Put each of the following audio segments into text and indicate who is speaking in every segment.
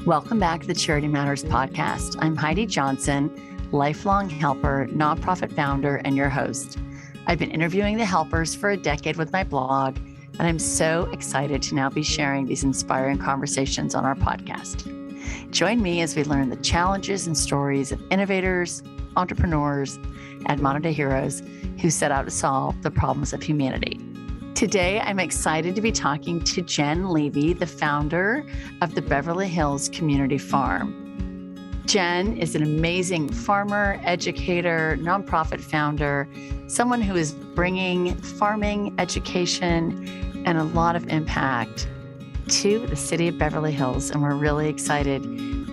Speaker 1: Welcome back to the Charity Matters podcast. I'm Heidi Johnson, lifelong helper, nonprofit founder, and your host. I've been interviewing the helpers for a decade with my blog, and I'm so excited to now be sharing these inspiring conversations on our podcast. Join me as we learn the challenges and stories of innovators, entrepreneurs, and modern-day heroes who set out to solve the problems of humanity. Today, I'm excited to be talking to Jen Levy, the founder of the Beverly Hills Community Farm. Jen is an amazing farmer, educator, nonprofit founder, someone who is bringing farming, education, and a lot of impact to the city of Beverly Hills. And we're really excited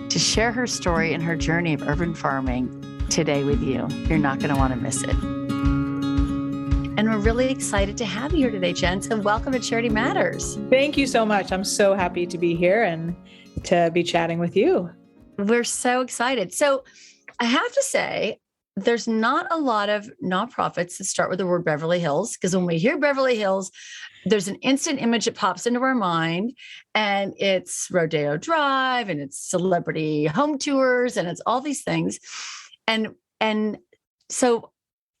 Speaker 1: to share her story and her journey of urban farming today with you. You're not going to want to miss it. And we're really excited to have you here today, Jen. So welcome to Charity Matters.
Speaker 2: Thank you so much. I'm so happy to be here and to be chatting with you.
Speaker 1: We're so excited. So I have to say, there's not a lot of nonprofits that start with the word Beverly Hills, because when we hear Beverly Hills, there's an instant image that pops into our mind, and it's Rodeo Drive, and it's celebrity home tours, and it's all these things. And so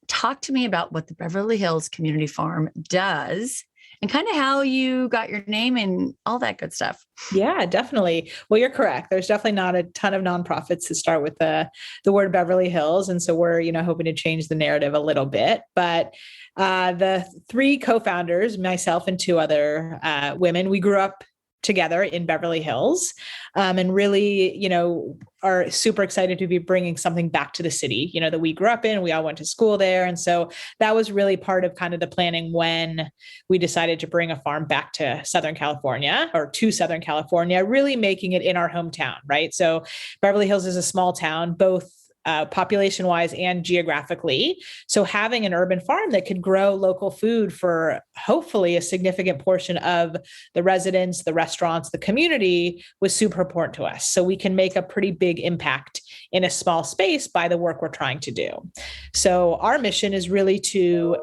Speaker 1: talk to me about what the Beverly Hills Community Farm does and kind of how you got your name and all that good stuff.
Speaker 2: Yeah, definitely. Well, you're correct. There's definitely not a ton of nonprofits that start with the word Beverly Hills. And so we're, hoping to change the narrative a little bit. But the three co-founders, myself and two other women, we grew up together in Beverly Hills, and really, are super excited to be bringing something back to the city, that we grew up in. We all went to school there. And so that was really part of kind of the planning when we decided to bring a farm back to Southern California, really making it in our hometown, right? So Beverly Hills is a small town, both population-wise and geographically. So having an urban farm that could grow local food for hopefully a significant portion of the residents, the restaurants, the community was super important to us. So we can make a pretty big impact in a small space by the work we're trying to do. So our mission is really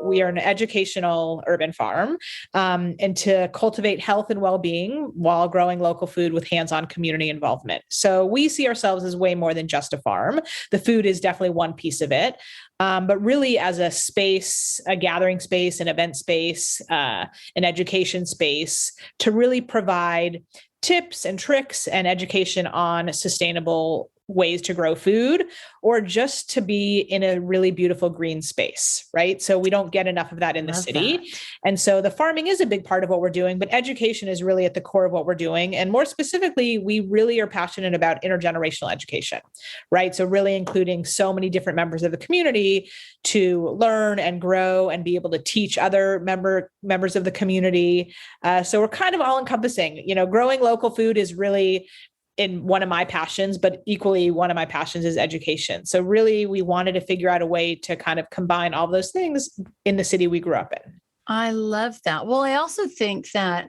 Speaker 2: we are an educational urban farm, and to cultivate health and well-being while growing local food with hands-on community involvement. So we see ourselves as way more than just a farm. The food is definitely one piece of it, but really as a space, a gathering space, an event space, an education space to really provide tips and tricks and education on sustainable ways to grow food, or just to be in a really beautiful green space, right? So we don't get enough of that in the city. And so the farming is a big part of what we're doing, but education is really at the core of what we're doing. And more specifically, we really are passionate about intergenerational education, right? So really including so many different members of the community to learn and grow and be able to teach other members of the community. So we're kind of all encompassing, growing local food is really in one of my passions, but equally one of my passions is education. So really we wanted to figure out a way to kind of combine all those things in the city we grew up in.
Speaker 1: I love that. Well, I also think that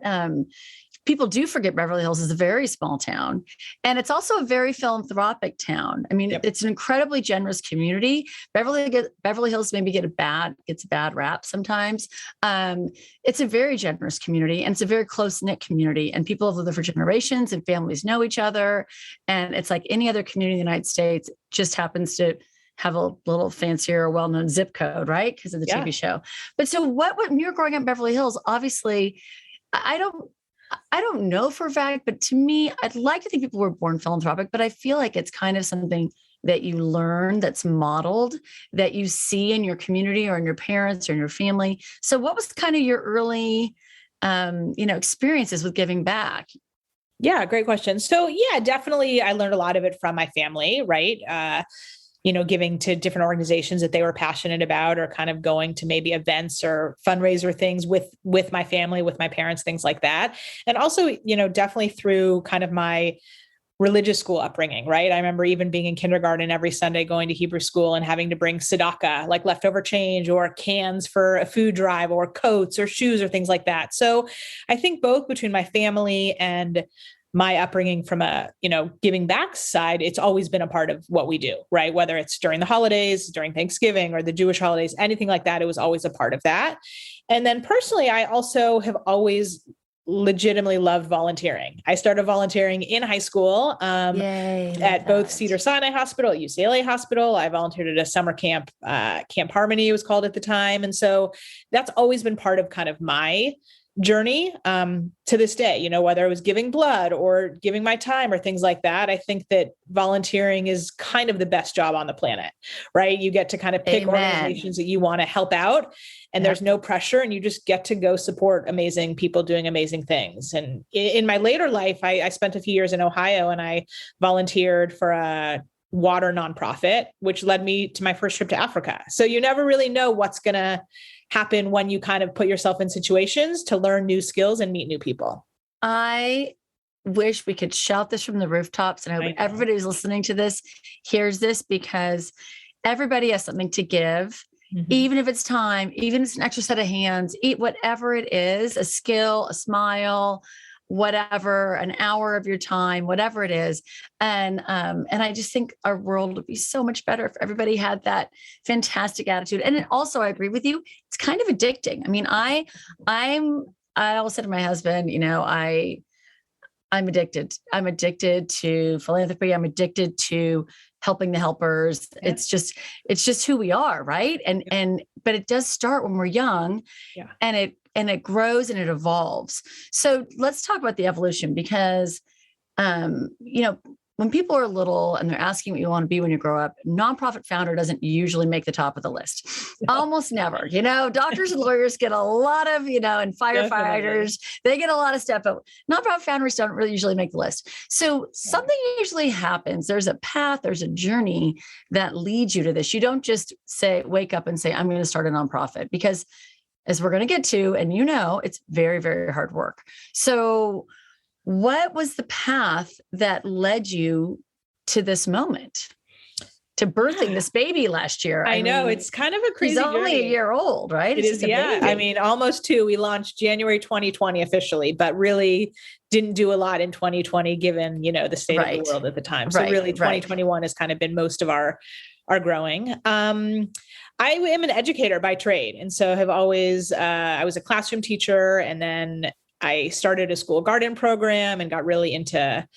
Speaker 1: people do forget Beverly Hills is a very small town, and it's also a very philanthropic town. I mean, It's an incredibly generous community. Beverly Hills maybe gets a bad rap sometimes. It's a very generous community, and it's a very close-knit community, and people have lived there for generations, and families know each other. And it's like any other community in the United States, just happens to have a little fancier, well-known zip code, right? Because of the TV show. But so when you're growing up in Beverly Hills, obviously, I don't know for a fact, but to me, I'd like to think people were born philanthropic, but I feel like it's kind of something that you learn, that's modeled, that you see in your community or in your parents or in your family. So what was kind of your early, experiences with giving back?
Speaker 2: Yeah, great question. So definitely I learned a lot of it from my family, right? Giving to different organizations that they were passionate about, or kind of going to maybe events or fundraiser things with my family, with my parents, things like that. And also, definitely through kind of my religious school upbringing, right? I remember even being in kindergarten every Sunday, going to Hebrew school and having to bring tzedakah, like leftover change or cans for a food drive or coats or shoes or things like that. So I think both between my family and my upbringing from a, giving back side, it's always been a part of what we do, right? Whether it's during the holidays, during Thanksgiving or the Jewish holidays, anything like that, it was always a part of that. And then personally, I also have always legitimately loved volunteering. I started volunteering in high school at both Cedars-Sinai Hospital, at UCLA Hospital. I volunteered at a summer camp, Camp Harmony it was called at the time. And so that's always been part of kind of my journey to this day, you know, whether it was giving blood or giving my time or things like that. I think that volunteering is kind of the best job on the planet, right? You get to kind of pick organizations that you want to help out, and there's no pressure, and you just get to go support amazing people doing amazing things. And in my later life, I spent a few years in Ohio, and I volunteered for a water nonprofit, which led me to my first trip to Africa. So you never really know what's going to happen when you kind of put yourself in situations to learn new skills and meet new people.
Speaker 1: I wish we could shout this from the rooftops, and I hope everybody who's listening to this hears this, because everybody has something to give, even if it's time, even if it's an extra set of hands, eat whatever it is, a skill, a smile, whatever, an hour of your time, whatever it is. And I just think our world would be so much better if everybody had that fantastic attitude. And also, I agree with you, it's kind of addicting. I mean, I always said to my husband, you know, I'm addicted. I'm addicted to philanthropy. I'm addicted to helping the helpers. Yeah. It's just who we are. Right. But it does start when we're young, and it grows and it evolves. So let's talk about the evolution, because, you know, when people are little and they're asking what you want to be when you grow up, nonprofit founder doesn't usually make the top of the list. Almost never. You know, doctors and lawyers get a lot of, you know, and firefighters, they get a lot of stuff, but nonprofit founders don't really usually make the list. So something usually happens. There's a path, there's a journey that leads you to this. You don't just wake up and say, I'm going to start a nonprofit, because as we're going to get to, and you know, it's very, very hard work. So what was the path that led you to this moment, to birthing this baby last year?
Speaker 2: I know, it's kind of a crazy
Speaker 1: journey. He's only
Speaker 2: journey.
Speaker 1: A year old, right?
Speaker 2: It is, yeah. I mean, almost 2. We launched January 2020 officially, but really didn't do a lot in 2020, given, you know, the state of the world at the time. So really 2021 has kind of been most of our growing. I am an educator by trade. And so have always, I was a classroom teacher, and then I started a school garden program and got really into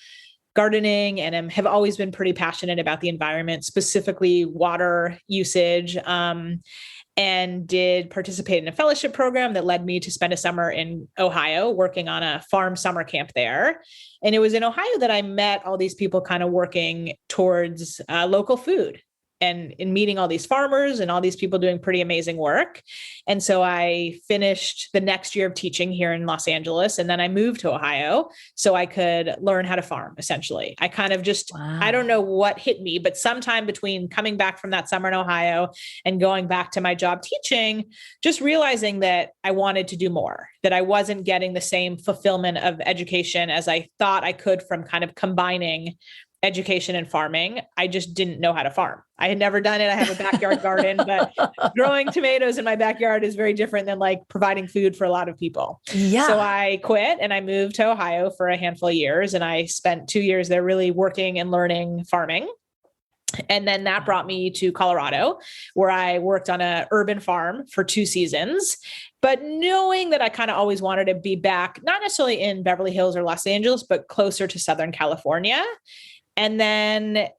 Speaker 2: gardening, and have always been pretty passionate about the environment, specifically water usage, and did participate in a fellowship program that led me to spend a summer in Ohio working on a farm summer camp there. And it was in Ohio that I met all these people kind of working towards local food, and in meeting all these farmers and all these people doing pretty amazing work. And so I finished the next year of teaching here in Los Angeles. And then I moved to Ohio so I could learn how to farm, essentially. I kind of just, I don't know what hit me, but sometime between coming back from that summer in Ohio and going back to my job teaching, just realizing that I wanted to do more, that I wasn't getting the same fulfillment of education as I thought I could from kind of combining education and farming. I just didn't know how to farm. I had never done it. I have a backyard garden, but growing tomatoes in my backyard is very different than like providing food for a lot of people. Yeah. So I quit and I moved to Ohio for a handful of years. And I spent 2 years there really working and learning farming. And then that brought me to Colorado, where I worked on an urban farm for 2 seasons, but knowing that I kind of always wanted to be back, not necessarily in Beverly Hills or Los Angeles, but closer to Southern California. And then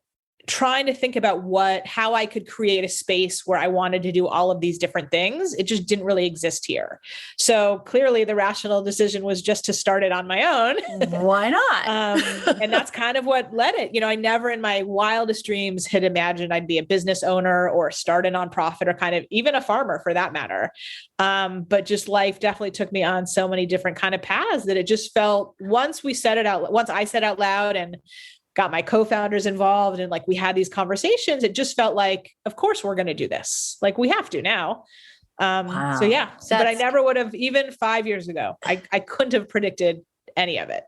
Speaker 2: trying to think about how I could create a space where I wanted to do all of these different things. It just didn't really exist here. So clearly the rational decision was just to start it on my own.
Speaker 1: Why not?
Speaker 2: And that's kind of what led it. You know, I never in my wildest dreams had imagined I'd be a business owner or start a nonprofit or kind of even a farmer for that matter. But just life definitely took me on so many different kind of paths that it just felt once I said out loud and got my co-founders involved and like we had these conversations, it just felt like, of course we're going to do this. Like we have to now. So yeah, but I never would have, even 5 years ago, I couldn't have predicted any of it.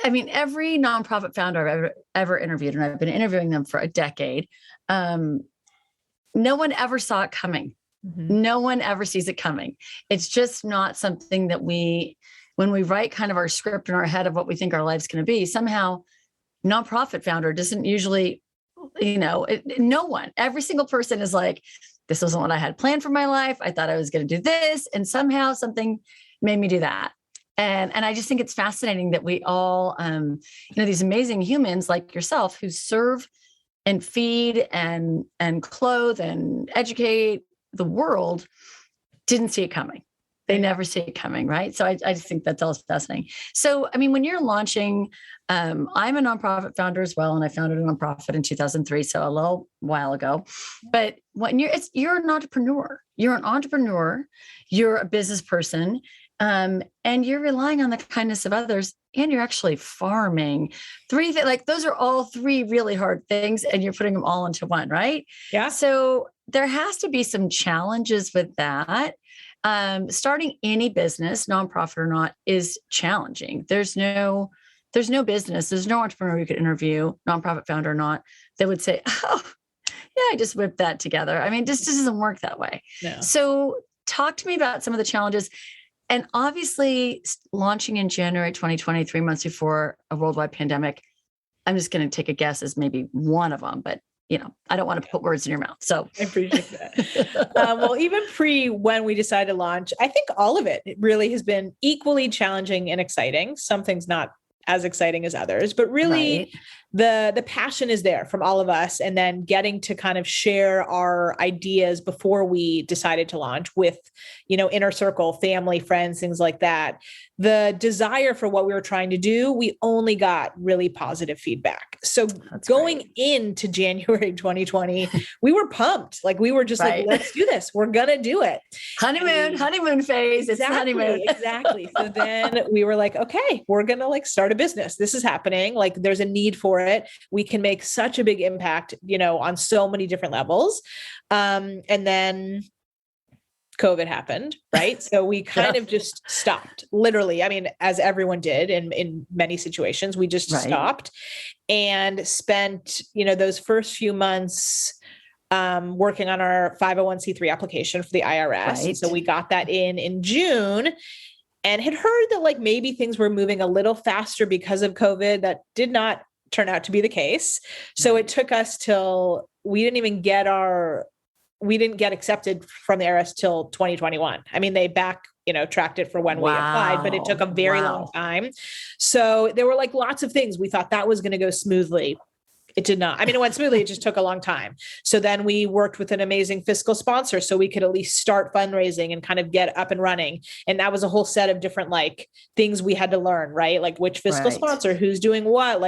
Speaker 1: I mean, every nonprofit founder I've ever interviewed, and I've been interviewing them for a decade, no one ever saw it coming. Mm-hmm. No one ever sees it coming. It's just not something that when we write kind of our script in our head of what we think our life's going to be, somehow nonprofit founder doesn't usually, no one, every single person is like, this wasn't what I had planned for my life. I thought I was going to do this. And somehow something made me do that. And I just think it's fascinating that we all, these amazing humans like yourself who serve and feed and clothe and educate the world didn't see it coming. They never see it coming, right? So I just think that's all fascinating. So, I mean, when you're launching, I'm a nonprofit founder as well, and I founded a nonprofit in 2003, so a little while ago. But when you're an entrepreneur, you're a business person, and you're relying on the kindness of others, and you're actually farming. Those are all three really hard things, and you're putting them all into one, right?
Speaker 2: Yeah.
Speaker 1: So there has to be some challenges with that. Starting any business, nonprofit or not, is challenging. There's no business, there's no entrepreneur you could interview, nonprofit founder or not, that would say, oh, yeah, I just whipped that together. I mean, this doesn't work that way.
Speaker 2: No.
Speaker 1: So talk to me about some of the challenges. And obviously launching in January 2020, 3 months before a worldwide pandemic, I'm just going to take a guess as maybe one of them, but I don't want to put words in your mouth. So
Speaker 2: I appreciate that. Well, even when we decided to launch, I think all of it really has been equally challenging and exciting. Some things not as exciting as others, but really the passion is there from all of us. And then getting to kind of share our ideas before we decided to launch with, inner circle, family, friends, things like that. The desire for what we were trying to do, we only got really positive feedback. So going into January 2020, we were pumped. Like we were just like, let's do this. We're going to do it.
Speaker 1: Honeymoon phase. It's honeymoon.
Speaker 2: Exactly. So then we were like, okay, we're going to start a business. This is happening. Like there's a need for it. We can make such a big impact, on so many different levels. And then COVID happened, right? So we kind of just stopped, literally. I mean, as everyone did in many situations, we just stopped and spent, those first few months working on our 501c3 application for the IRS. And so we got that in June and had heard that maybe things were moving a little faster because of COVID. That did not turn out to be the case. So it took us till we didn't get accepted from the IRS till 2021. I mean, they tracked it for when we applied, but it took a very long time. So there were lots of things. We thought that was going to go smoothly. It did not. I mean, it went smoothly. It just took a long time. So then we worked with an amazing fiscal sponsor so we could at least start fundraising and kind of get up and running. And that was a whole set of different things we had to learn, right? Like which fiscal sponsor, who's doing what,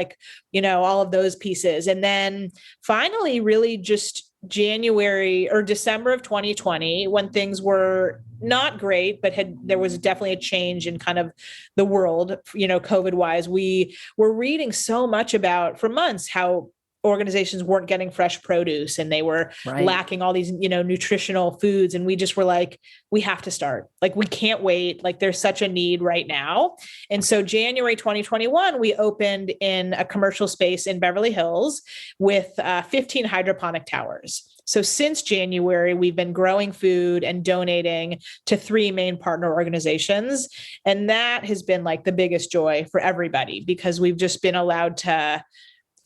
Speaker 2: all of those pieces. And then finally, really just January or December of 2020, when things were not great, but there was definitely a change in kind of the world, COVID wise. We were reading so much about for months how organizations weren't getting fresh produce and they were lacking all these, nutritional foods. And we just were like, we have to start. We can't wait. There's such a need right now. And so January 2021, we opened in a commercial space in Beverly Hills with 15 hydroponic towers. So since January, we've been growing food and donating to 3 main partner organizations. And that has been the biggest joy for everybody because we've just been allowed to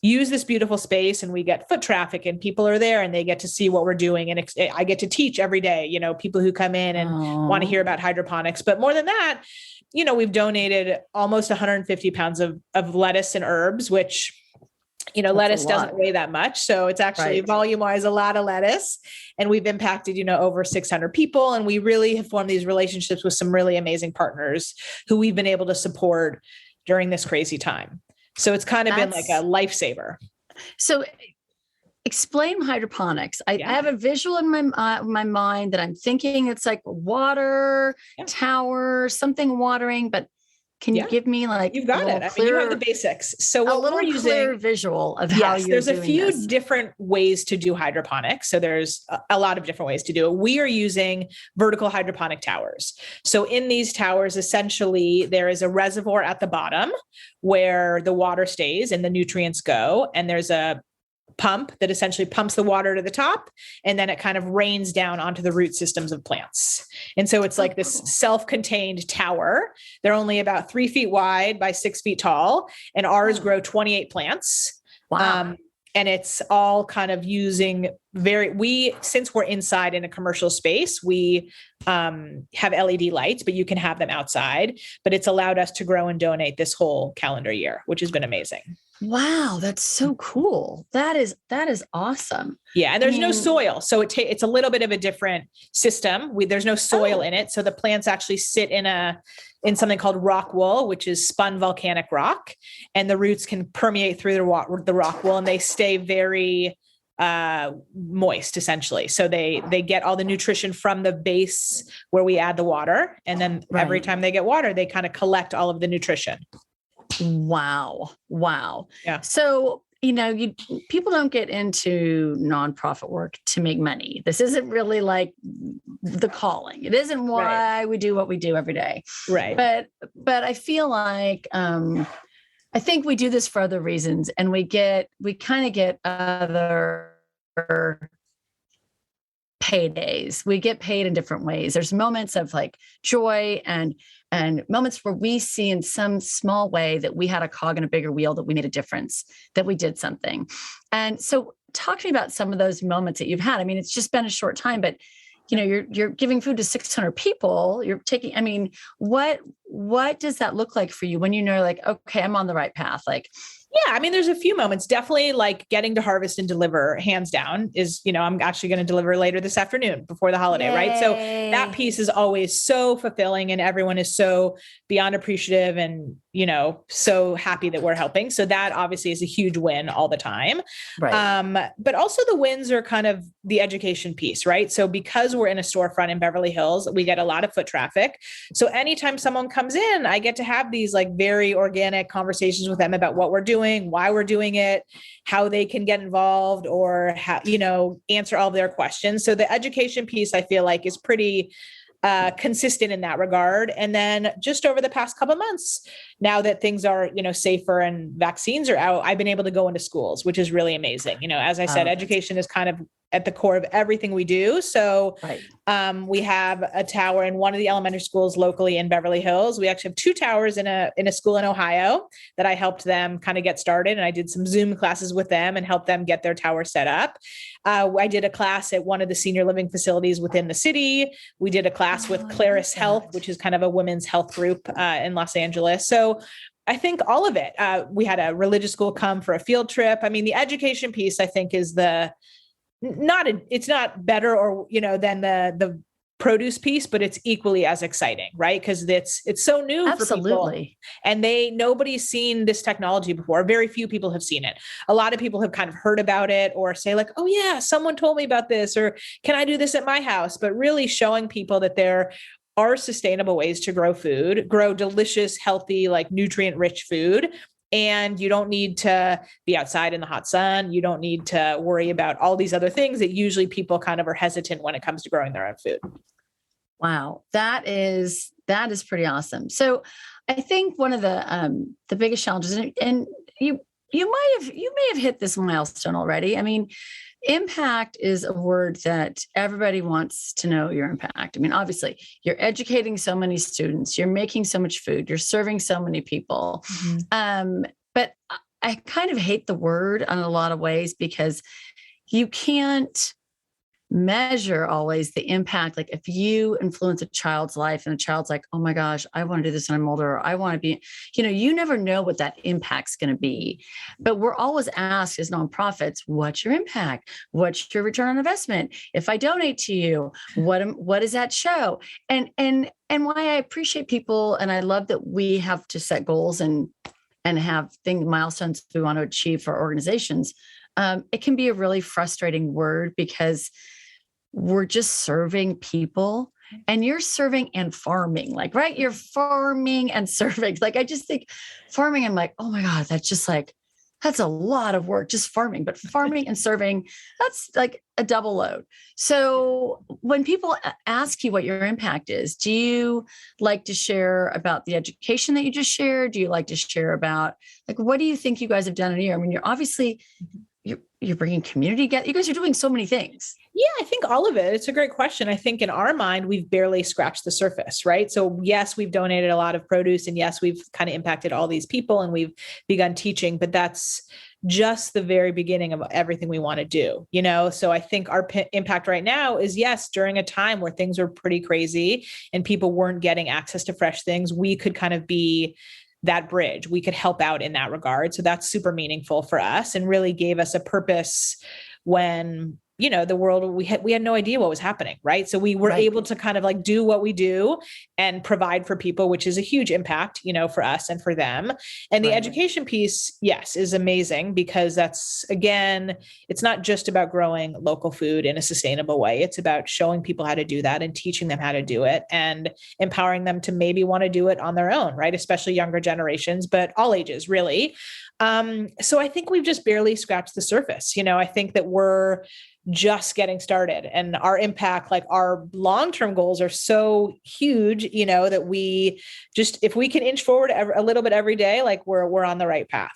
Speaker 2: use this beautiful space and we get foot traffic and people are there and they get to see what we're doing. And I get to teach every day, people who come in and want to hear about hydroponics. But more than that, we've donated almost 150 pounds of lettuce and herbs, which, lettuce doesn't weigh that much. So it's actually volume wise, a lot of lettuce. And we've impacted, over 600 people. And we really have formed these relationships with some really amazing partners who we've been able to support during this crazy time. So it's kind of been like a lifesaver.
Speaker 1: So explain hydroponics. I have a visual in my mind that I'm thinking it's like water tower, something watering, but can you give me
Speaker 2: you've got it. I mean, you have the basics. So
Speaker 1: a little clear visual of how you're
Speaker 2: there's
Speaker 1: doing
Speaker 2: a few
Speaker 1: this.
Speaker 2: Different ways to do hydroponics. So there's a lot of different ways to do it. We are using vertical hydroponic towers. So in these towers, essentially there is a reservoir at the bottom where the water stays and the nutrients go. And there's a pump that essentially pumps the water to the top, and then it kind of rains down onto the root systems of plants. And so it's like this self-contained tower. They're only about 3 feet wide by 6 feet tall, and ours grow 28 plants.
Speaker 1: Wow.
Speaker 2: And it's all kind of using since we're inside in a commercial space, we have LED lights, but you can have them outside, but it's allowed us to grow and donate this whole calendar year, which has been amazing.
Speaker 1: Wow, that's so cool. That is awesome.
Speaker 2: Yeah. And there's no soil. So it's a little bit of a different system. There's no soil in it. So the plants actually sit in something called rock wool, which is spun volcanic rock. And the roots can permeate through the rock wool, and they stay very moist, essentially. So they get all the nutrition from the base where we add the water. And then every time they get water, they kind of collect all of the nutrition.
Speaker 1: Wow.
Speaker 2: Yeah.
Speaker 1: So, people don't get into nonprofit work to make money. This isn't really like the calling. It isn't why we do what we do every day.
Speaker 2: Right.
Speaker 1: But I feel like, I think we do this for other reasons, and we kind of get other paydays. We get paid in different ways. There's moments of like joy and moments where we see in some small way that we had a cog in a bigger wheel, that we made a difference, that we did something. And so talk to me about some of those moments that you've had. I mean, it's just been a short time, but you're giving food to 600 people. You're taking, what does that look like for you when you know, like, okay, I'm on the right path? Like,
Speaker 2: yeah, I mean, there's a few moments. Definitely like getting to harvest and deliver, hands down, is, I'm actually going to deliver later this afternoon before the holiday. Yay. Right. So that piece is always so fulfilling, and everyone is so beyond appreciative and, so happy that we're helping. So that obviously is a huge win all the time.
Speaker 1: Right.
Speaker 2: But also the wins are kind of the education piece, right? So because we're in a storefront in Beverly Hills, we get a lot of foot traffic. So anytime someone comes in, I get to have these like very organic conversations with them about what we're doing, why we're doing it, how they can get involved, or how, answer all of their questions. So the education piece, I feel like, is pretty consistent in that regard. And then just over the past couple of months, now that things are, safer and vaccines are out, I've been able to go into schools, which is really amazing. As I said, education is kind of at the core of everything we do. So we have a tower in one of the elementary schools locally in Beverly Hills. We actually have 2 towers in a school in Ohio that I helped them kind of get started. And I did some Zoom classes with them and helped them get their tower set up. I did a class at one of the senior living facilities within the city. We did a class with Claris Health, which is kind of a women's health group in Los Angeles. So I think all of it. We had a religious school come for a field trip. I mean, the education piece, I think, is it's not better or, than the produce piece, but it's equally as exciting, right? Because it's so new for people, and nobody's seen this technology before. Very few people have seen it. A lot of people have kind of heard about it or say like, oh yeah, someone told me about this, or can I do this at my house? But really showing people that there are sustainable ways to grow delicious, healthy, like nutrient-rich food. And you don't need to be outside in the hot sun. You don't need to worry about all these other things that usually people kind of are hesitant when it comes to growing their own food.
Speaker 1: Wow. That is pretty awesome. So I think one of the biggest challenges, and you may have hit this milestone already. I mean, impact is a word that everybody wants to know your impact. I mean, obviously you're educating so many students, you're making so much food, you're serving so many people. Mm-hmm. But I kind of hate the word in a lot of ways, because you can't measure always the impact. Like if you influence a child's life and a child's like, oh my gosh, I want to do this when I'm older, or I want to be, you never know what that impact's going to be. But we're always asked as nonprofits, what's your impact? What's your return on investment? If I donate to you, what does that show? And why I appreciate people, and I love that we have to set goals and have milestones we want to achieve for organizations. It can be a really frustrating word, because we're just serving people, and you're serving and farming, like, right? You're farming and serving. Like, I just think farming, I'm like, oh my God, that's a lot of work, just farming, but farming and serving, that's like a double load. So when people ask you what your impact is, do you like to share about the education that you just shared? Do you like to share about, like, what do you think you guys have done in a year? I mean, you're obviously, you're bringing community together. You guys are doing so many things.
Speaker 2: Yeah, I think all of it. It's a great question. I think in our mind, we've barely scratched the surface, right? So yes, we've donated a lot of produce, and yes, we've kind of impacted all these people, and we've begun teaching, but that's just the very beginning of everything we want to do, So I think our impact right now is, yes, during a time where things were pretty crazy and people weren't getting access to fresh things, we could kind of be that bridge. We could help out in that regard. So that's super meaningful for us and really gave us a purpose when, the world, we had no idea what was happening. Right. So we were able to kind of like do what we do and provide for people, which is a huge impact, for us and for them. And the education piece, yes, is amazing because that's, again, it's not just about growing local food in a sustainable way. It's about showing people how to do that and teaching them how to do it and empowering them to maybe want to do it on their own, right? Especially younger generations, but all ages really. So I think we've just barely scratched the surface. I think that we're just getting started and our impact, like our long-term goals are so huge, that we just, if we can inch forward a little bit every day, like we're on the right path.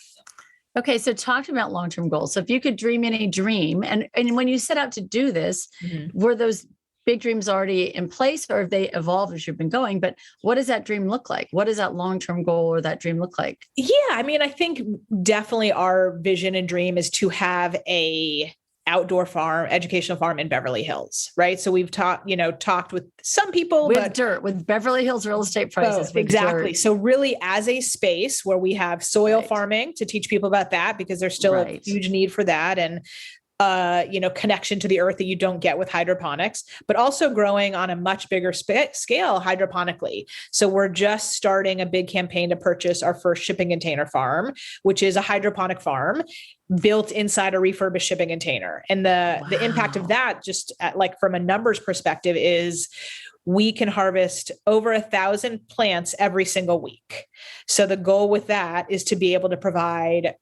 Speaker 1: Okay. So talking about long-term goals. So if you could dream any dream and when you set out to do this, were those big dreams already in place or have they evolved as you've been going? But what does that dream look like? What does that long-term goal or that dream look like?
Speaker 2: Yeah. I mean, I think definitely our vision and dream is to have a outdoor farm, educational farm in Beverly Hills, right? So we've talked with some people
Speaker 1: with Beverly Hills real estate prices.
Speaker 2: Exactly. So really as a space where we have soil farming to teach people about that, because there's still a huge need for that. And connection to the earth that you don't get with hydroponics, but also growing on a much bigger scale hydroponically. So we're just starting a big campaign to purchase our first shipping container farm, which is a hydroponic farm built inside a refurbished shipping container. And the impact of that, just from a numbers perspective, is we can harvest over 1,000 plants every single week. So the goal with that is to be able to provide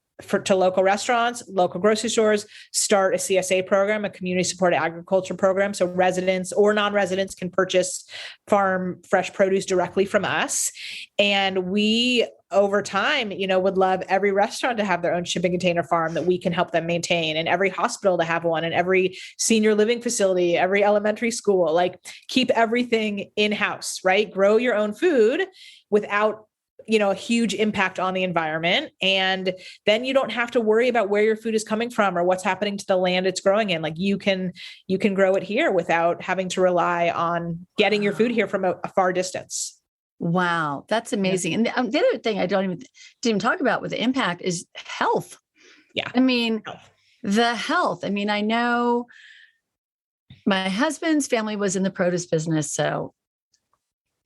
Speaker 2: to local restaurants, local grocery stores, start a CSA program, a community supported agriculture program. So residents or non-residents can purchase farm fresh produce directly from us. And we, over time, would love every restaurant to have their own shipping container farm that we can help them maintain, and every hospital to have one, and every senior living facility, every elementary school, like keep everything in-house, right? Grow your own food without a huge impact on the environment. And then you don't have to worry about where your food is coming from or what's happening to the land it's growing in. Like you can grow it here without having to rely on getting your food here from a far distance.
Speaker 1: Wow. That's amazing. Yeah. And the other thing I didn't even talk about with the impact is health.
Speaker 2: Yeah.
Speaker 1: I mean, the health. I mean, I know my husband's family was in the produce business, so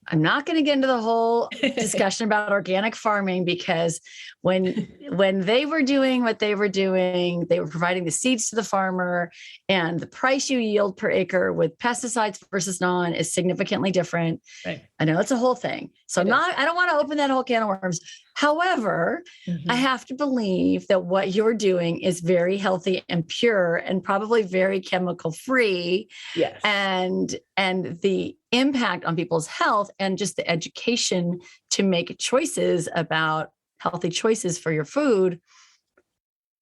Speaker 1: I'm not going to get into the whole discussion about organic farming, because when they were doing what they were doing, they were providing the seeds to the farmer, and the price you yield per acre with pesticides versus non is significantly different.
Speaker 2: Right. I
Speaker 1: know it's a whole thing. So I don't want to open that whole can of worms. However, I have to believe that what you're doing is very healthy and pure and probably very chemical free.
Speaker 2: Yes.
Speaker 1: And the impact on people's health and just the education to make choices about healthy choices for your food,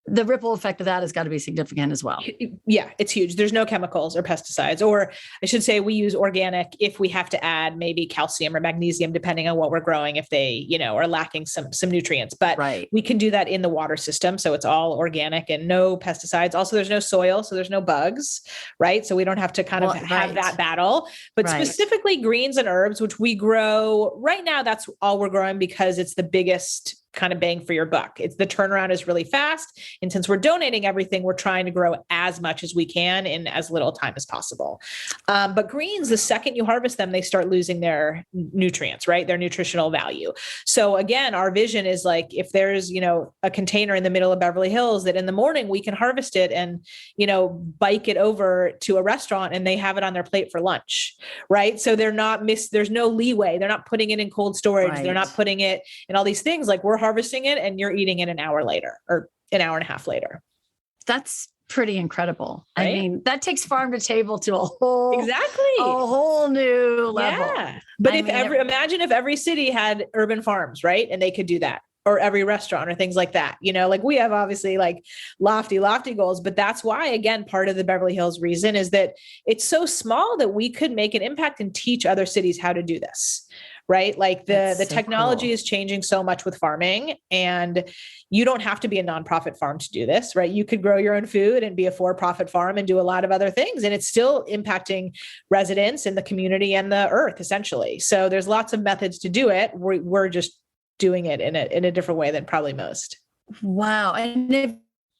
Speaker 1: the ripple effect of that has got to be significant as well.
Speaker 2: Yeah, it's huge. There's no chemicals or pesticides, or I should say we use organic if we have to add maybe calcium or magnesium, depending on what we're growing, if they, are lacking some nutrients, but we can do that in the water system. So it's all organic and no pesticides. Also, there's no soil, so there's no bugs, right? So we don't have to have that battle, but specifically greens and herbs, which we grow right now, that's all we're growing because it's the biggest kind of bang for your buck. It's the turnaround is really fast. And since we're donating everything, we're trying to grow as much as we can in as little time as possible. But greens, the second you harvest them, they start losing their nutrients, right? Their nutritional value. So again, our vision is like, if there's, a container in the middle of Beverly Hills that in the morning we can harvest it and, bike it over to a restaurant and they have it on their plate for lunch, right? So they're not there's no leeway. They're not putting it in cold storage. They're not putting it in all these things. Like we're harvesting it and you're eating it an hour later or an hour and a half later.
Speaker 1: That's pretty incredible. Right? I mean, that takes farm to table to a whole new level. Yeah.
Speaker 2: But imagine if every city had urban farms, right? And they could do that, or every restaurant or things like that. Like we have obviously like lofty goals, but that's why, again, part of the Beverly Hills reason is that it's so small that we could make an impact and teach other cities how to do this. right? Like the
Speaker 1: so
Speaker 2: technology
Speaker 1: cool.
Speaker 2: is changing so much with farming, and you don't have to be a nonprofit farm to do this, right? You could grow your own food and be a for-profit farm and do a lot of other things. And it's still impacting residents in the community and the earth, essentially. So there's lots of methods to do it. We're just doing it in a different way than probably most.
Speaker 1: Wow. And if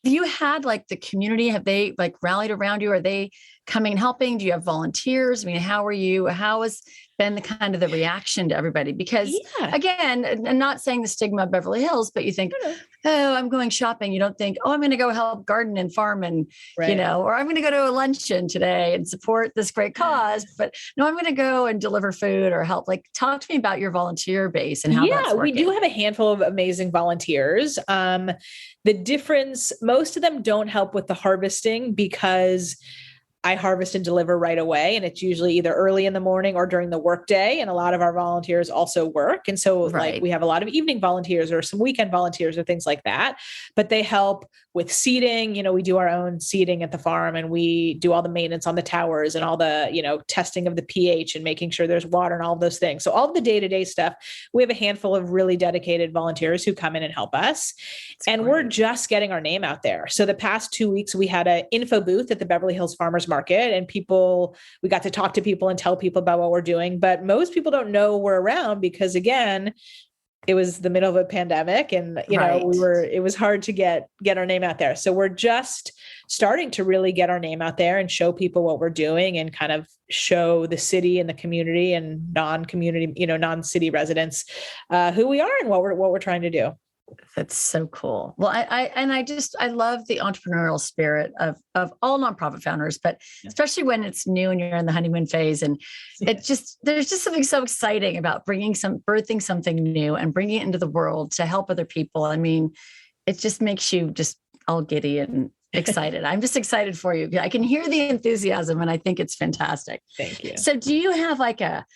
Speaker 1: you had like the community, have they like rallied around you? Are they coming and helping? Do you have volunteers? I mean, how has been the kind of the reaction to everybody? Because again, and not saying the stigma of Beverly Hills, but you think, oh, I'm going shopping. You don't think, oh, I'm going to go help garden and farm and, or I'm going to go to a luncheon today and support this great cause. But no, I'm going to go and deliver food or help. Like, talk to me about your volunteer base and how that's working.
Speaker 2: We do have a handful of amazing volunteers. The difference, most of them don't help with the harvesting because I harvest and deliver right away. And it's usually either early in the morning or during the workday. And a lot of our volunteers also work. And so like we have a lot of evening volunteers or some weekend volunteers or things like that, but they help with seeding. We do our own seeding at the farm, and we do all the maintenance on the towers and all the, testing of the pH and making sure there's water and all of those things. So all of the day-to-day stuff, we have a handful of really dedicated volunteers who come in and help us. We're just getting our name out there. So the past 2 weeks, we had an info booth at the Beverly Hills Farmers Market, and we got to talk to people and tell people about what we're doing. But most people don't know we're around because, again, it was the middle of a pandemic, and it was hard to get our name out there. So we're just starting to really get our name out there and show people what we're doing and kind of show the city and the community and non-community, non-city residents who we are and what we're trying to do.
Speaker 1: That's so cool. Well, I love the entrepreneurial spirit of all nonprofit founders, but especially when it's new and you're in the honeymoon phase, and there's just something so exciting about birthing something new and bringing it into the world to help other people. I mean, it just makes you just all giddy and excited. I'm just excited for you. I can hear the enthusiasm, and I think it's fantastic.
Speaker 2: Thank you.
Speaker 1: So do you have like a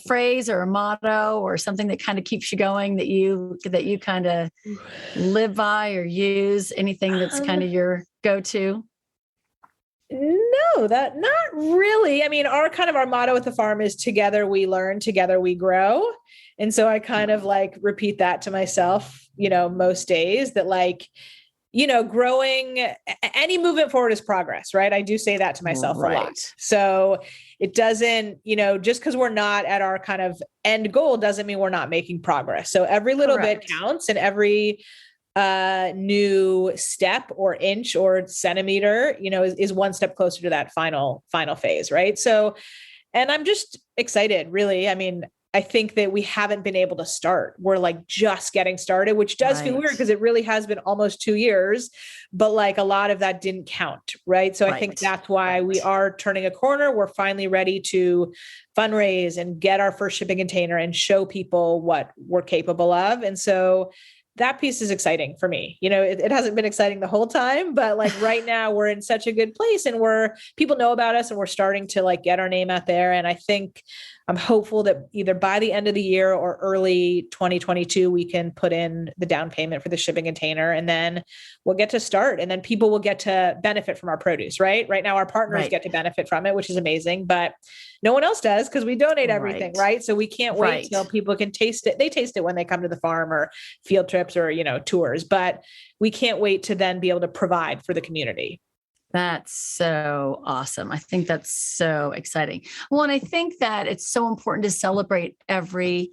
Speaker 1: phrase or a motto or something that kind of keeps you going, that you kind of live by or use? Anything that's kind of your go-to?
Speaker 2: No, not really. I mean, our motto at the farm is together we learn, together we grow. And so I kind of like repeat that to myself, most days, that like, growing, any movement forward is progress, right? I do say that to myself a lot. So it doesn't, just because we're not at our kind of end goal doesn't mean we're not making progress. So every little bit counts, and every new step or inch or centimeter, is one step closer to that final phase, right? So, and I'm just excited, really. I mean, I think that we haven't been able to start. We're like just getting started, which does feel weird because it really has been almost 2 years, but like a lot of that didn't count. Right. So I think that's why we are turning a corner. We're finally ready to fundraise and get our first shipping container and show people what we're capable of. And so that piece is exciting for me. It hasn't been exciting the whole time, but like right now we're in such a good place, and people know about us, and we're starting to like get our name out there. And I think I'm hopeful that either by the end of the year or early 2022, we can put in the down payment for the shipping container, and then we'll get to start, and then people will get to benefit from our produce, right? Right now our partners get to benefit from it, which is amazing, but no one else does because we donate everything, right? So we can't wait till people can taste it. They taste it when they come to the farm or field trips or, tours, but we can't wait to then be able to provide for the community.
Speaker 1: That's so awesome. I think that's so exciting. Well, and I think that it's so important to celebrate every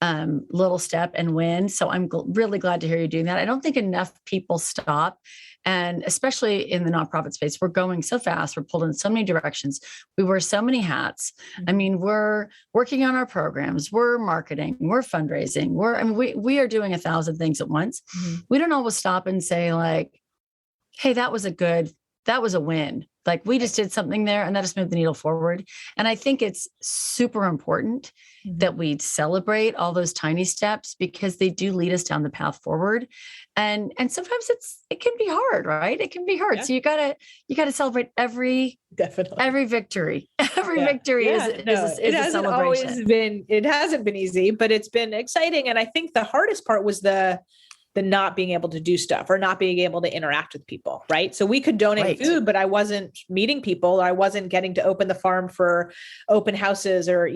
Speaker 1: little step and win. So I'm really glad to hear you doing that. I don't think enough people stop. And especially in the nonprofit space, we're going so fast. We're pulled in so many directions. We wear so many hats. I mean, we're working on our programs. We're marketing. We're fundraising. We are doing 1,000 things at once. We don't always stop and say like, hey, that was a win. Like we just did something there and that just moved the needle forward. And I think it's super important that we celebrate all those tiny steps because they do lead us down the path forward. And sometimes it can be hard, right? It can be hard. Yeah. So you gotta celebrate every victory. Every victory is a celebration.
Speaker 2: It hasn't been easy, but it's been exciting. And I think the hardest part was the not being able to do stuff or not being able to interact with people. Right. So we could donate food, but I wasn't meeting people. Or I wasn't getting to open the farm for open houses or,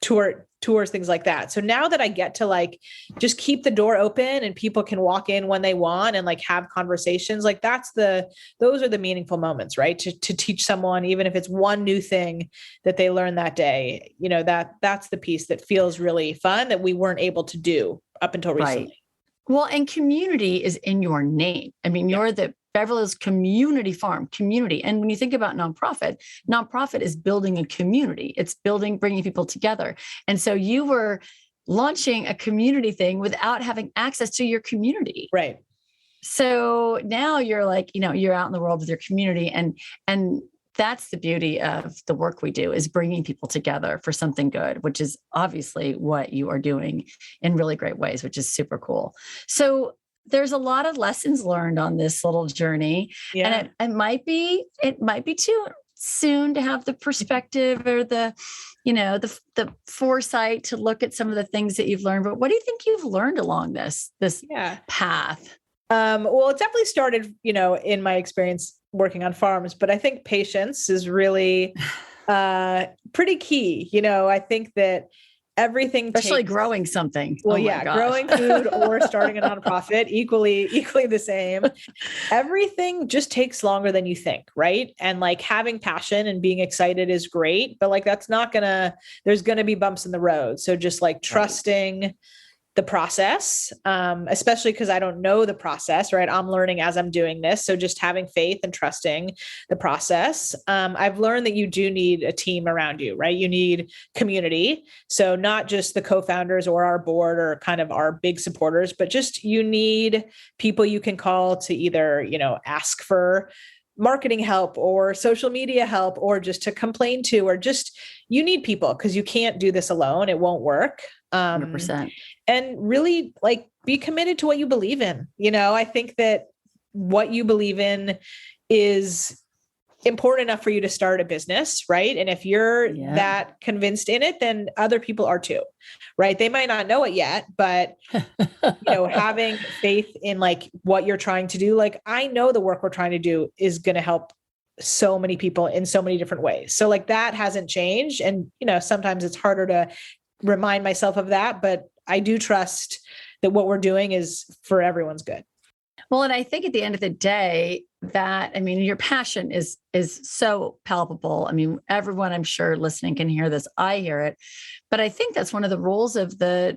Speaker 2: tours, things like that. So now that I get to like just keep the door open and people can walk in when they want and like have conversations, like those are the meaningful moments, right? To teach someone, even if it's one new thing that they learn that day, that's the piece that feels really fun that we weren't able to do up until recently.
Speaker 1: Right. Well, and community is in your name. I mean, you're the Beverly Hills Community Farm, community. And when you think about nonprofit is building a community. It's bringing people together. And so you were launching a community thing without having access to your community.
Speaker 2: Right.
Speaker 1: So now you're like, you're out in the world with your community, and that's the beauty of the work we do, is bringing people together for something good, which is obviously what you are doing in really great ways, which is super cool. So there's a lot of lessons learned on this little journey. Yeah. And it might be too soon to have the perspective or the foresight to look at some of the things that you've learned. But what do you think you've learned along this path?
Speaker 2: Well, it definitely started, in my experience working on farms, but I think patience is really pretty key. I think that everything,
Speaker 1: especially growing something.
Speaker 2: Well, growing food or starting a nonprofit, equally the same. Everything just takes longer than you think, right? And like having passion and being excited is great, but like there's gonna be bumps in the road. So just like trusting the process, especially because I don't know the process, right? I'm learning as I'm doing this. So just having faith and trusting the process. I've learned that you do need a team around you, right? You need community. So not just the co-founders or our board or kind of our big supporters, but just you need people you can call to either, ask for marketing help or social media help, or just to complain to, or just, you need people because you can't do this alone. It won't work.
Speaker 1: 100%.
Speaker 2: And really like be committed to what you believe in. I think that what you believe in is important enough for you to start a business, right? And if you're that convinced in it, then other people are too, right? They might not know it yet, but having faith in like what you're trying to do, like I know the work we're trying to do is going to help so many people in so many different ways. So like that hasn't changed. And, sometimes it's harder to remind myself of that, but I do trust that what we're doing is for everyone's good.
Speaker 1: Well, and I think at the end of the day your passion is so palpable. I mean, everyone I'm sure listening can hear this. I hear it, but I think that's one of the roles of the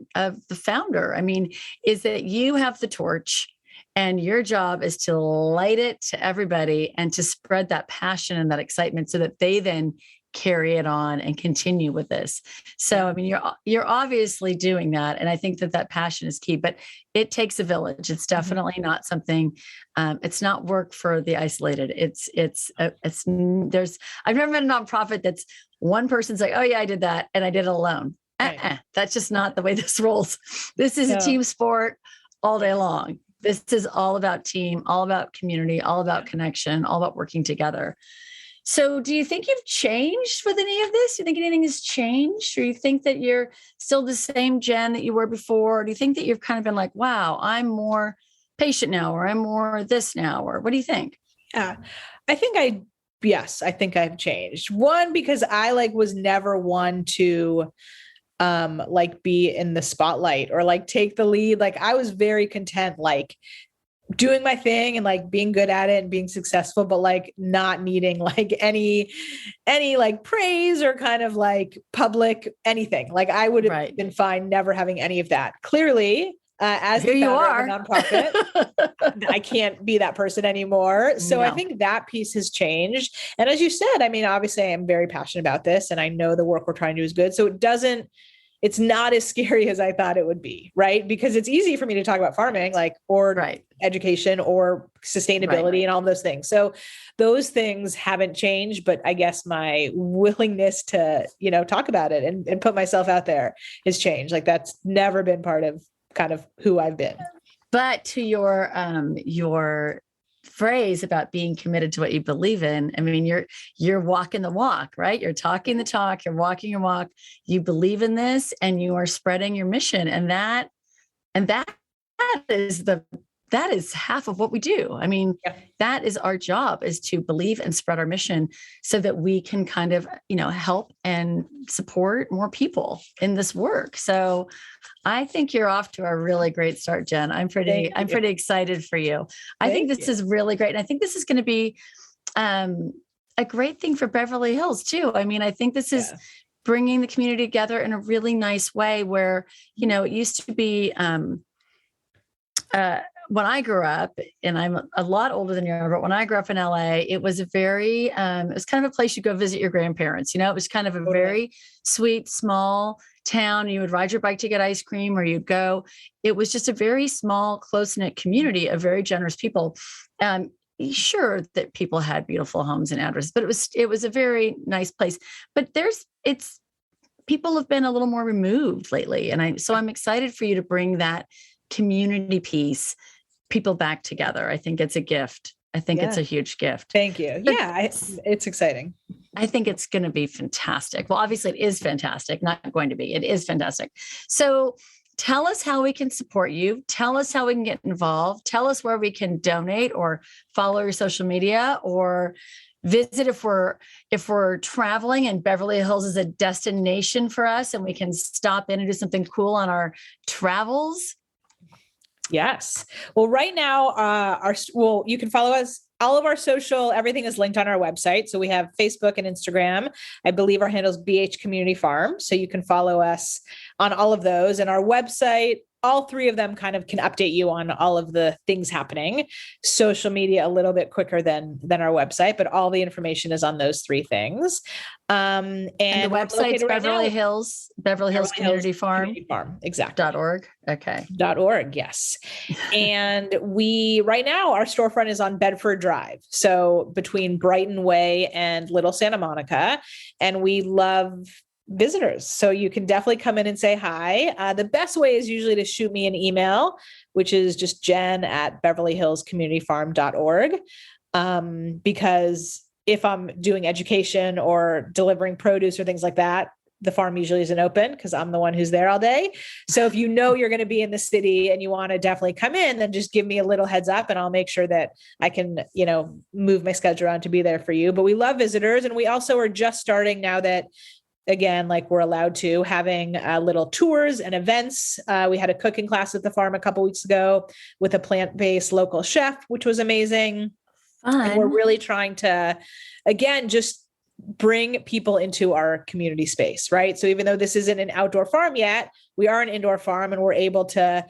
Speaker 1: founder. I mean, is that you have the torch and your job is to light it to everybody and to spread that passion and that excitement so that they then carry it on and continue with this. So, I mean, you're obviously doing that. And I think that passion is key, but it takes a village. It's definitely not something, it's not work for the isolated. I've never met a nonprofit that's one person's like, oh yeah, I did that. And I did it alone. Right. That's just not the way this rolls. This is a team sport all day long. This is all about team, all about community, all about connection, all about working together. So do you think you've changed with any of this? Do you think anything has changed? Or you think that you're still the same Jen that you were before? Or do you think that you've kind of been like, wow, I'm more patient now, or I'm more this now? Or what do you think?
Speaker 2: Yeah, I think I've changed. One, because I was never one to be in the spotlight or take the lead. I was very content, doing my thing and being good at it and being successful, but not needing any praise or kind of public anything. I would have been fine never having any of that. Clearly, as the founder of a nonprofit, I can't be that person anymore. So I think that piece has changed. And as you said, I mean, obviously I am very passionate about this and I know the work we're trying to do is good. So it's not as scary as I thought it would be, right? Because it's easy for me to talk about farming, or education or sustainability and all those things. So those things haven't changed, but I guess my willingness to, talk about it and put myself out there has changed. That's never been part of kind of who I've been.
Speaker 1: But to your phrase about being committed to what you believe in, I mean, you're walking the walk, right? You're talking the talk, you're walking your walk. You believe in this and you are spreading your mission. And that is that is half of what we do. I mean, that is our job, is to believe and spread our mission so that we can kind of, help and support more people in this work. So I think you're off to a really great start, Jen. I'm pretty excited for you. I think this is really great. And I think this is going to be a great thing for Beverly Hills too. I mean, I think this is bringing the community together in a really nice way where, it used to be, when I grew up, and I'm a lot older than you are, but when I grew up in LA, it was it was kind of a place you go visit your grandparents. It was kind of a very sweet, small town. You would ride your bike to get ice cream, or you'd go. It was just a very small, close-knit community of very generous people. Sure that people had beautiful homes and addresses, but it was a very nice place. But people have been a little more removed lately. And so I'm excited for you to bring that community piece, people back together. I think it's a gift. I think it's a huge gift.
Speaker 2: Thank you. It's exciting.
Speaker 1: I think it's going to be fantastic. Well, obviously it is fantastic, not going to be. It is fantastic. So tell us how we can support you. Tell us how we can get involved. Tell us where we can donate or follow your social media or visit if we're traveling and Beverly Hills is a destination for us and we can stop in and do something cool on our travels.
Speaker 2: Yes. Well, right now, you can follow us. All of our social, everything is linked on our website. So we have Facebook and Instagram. I believe our handle is BH Community Farm. So you can follow us on all of those. And our website, all three of them kind of can update you on all of the things happening. Social media a little bit quicker than our website, but all the information is on those three things. And
Speaker 1: the website's Beverly Hills Community Farm.
Speaker 2: Exactly.
Speaker 1: .org. Okay.
Speaker 2: .org. Yes. And right now our storefront is on Bedford Drive. So between Brighton Way and Little Santa Monica. And we love visitors. So you can definitely come in and say hi. The best way is usually to shoot me an email, which is just jen@beverlyhillscommunityfarm.org. Because if I'm doing education or delivering produce or things like that, the farm usually isn't open because I'm the one who's there all day. So if you're going to be in the city and you want to definitely come in, then just give me a little heads up and I'll make sure that I can, move my schedule around to be there for you. But we love visitors. And we also are just starting now that, again, like we're allowed to, having little tours and events. We had a cooking class at the farm a couple weeks ago with a plant-based local chef, which was amazing. And we're really trying to, again, just bring people into our community space, right? So even though this isn't an outdoor farm yet, we are an indoor farm and we're able to,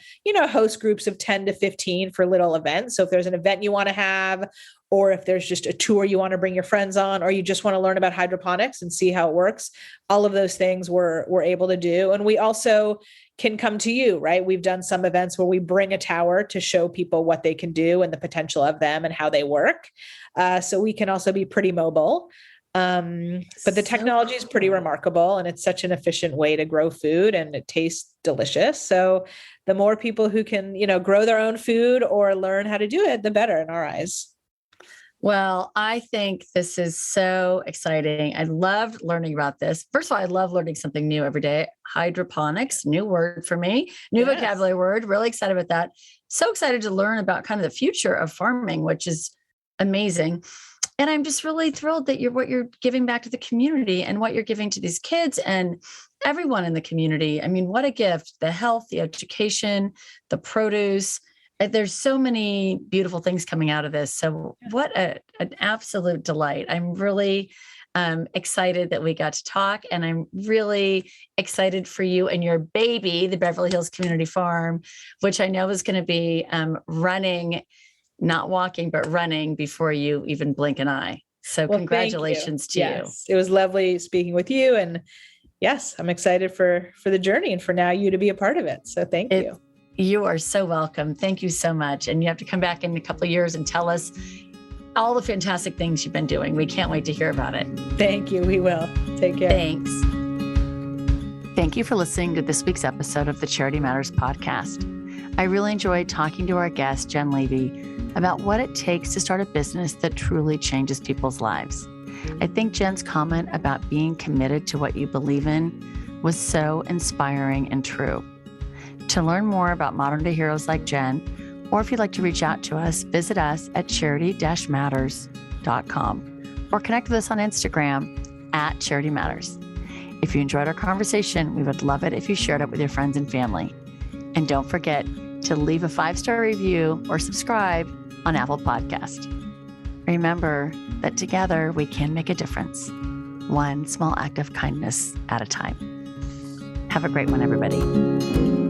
Speaker 2: host groups of 10 to 15 for little events. So if there's an event you want to have, or if there's just a tour you want to bring your friends on, or you just want to learn about hydroponics and see how it works, all of those things we're able to do. And we also can come to you, right? We've done some events where we bring a tower to show people what they can do and the potential of them and how they work. So we can also be pretty mobile. But the technology is pretty remarkable and it's such an efficient way to grow food and it tastes delicious. So the more people who can, grow their own food or learn how to do it, the better in our eyes.
Speaker 1: Well, I think this is so exciting. I loved learning about this. First of all, I love learning something new every day. Hydroponics, new word for me, new vocabulary word. Really excited about that. So excited to learn about kind of the future of farming, which is amazing. And I'm just really thrilled that what you're giving back to the community and what you're giving to these kids and everyone in the community. I mean, what a gift, the health, the education, the produce. There's so many beautiful things coming out of this. So what an absolute delight. I'm really excited that we got to talk, and I'm really excited for you and your baby, the Beverly Hills Community Farm, which I know is going to be running, not walking, but running before you even blink an eye. So congratulations to you.
Speaker 2: It was lovely speaking with you. And yes, I'm excited for the journey and for now you to be a part of it. So thank you.
Speaker 1: You are so welcome. Thank you so much. And you have to come back in a couple of years and tell us all the fantastic things you've been doing. We can't wait to hear about it.
Speaker 2: Thank you. We will. Take care.
Speaker 1: Thanks. Thank you for listening to this week's episode of the Charity Matters podcast. I really enjoyed talking to our guest, Jen Levy, about what it takes to start a business that truly changes people's lives. I think Jen's comment about being committed to what you believe in was so inspiring and true. To learn more about modern day heroes like Jen, Or if you'd like to reach out to us, visit us at charity-matters.com or connect with us on Instagram at Charity Matters. If you enjoyed our conversation, we would love it if you shared it with your friends and family. And don't forget to leave a 5-star review or subscribe on Apple Podcast. Remember that together we can make a difference, one small act of kindness at a time. Have a great one, everybody.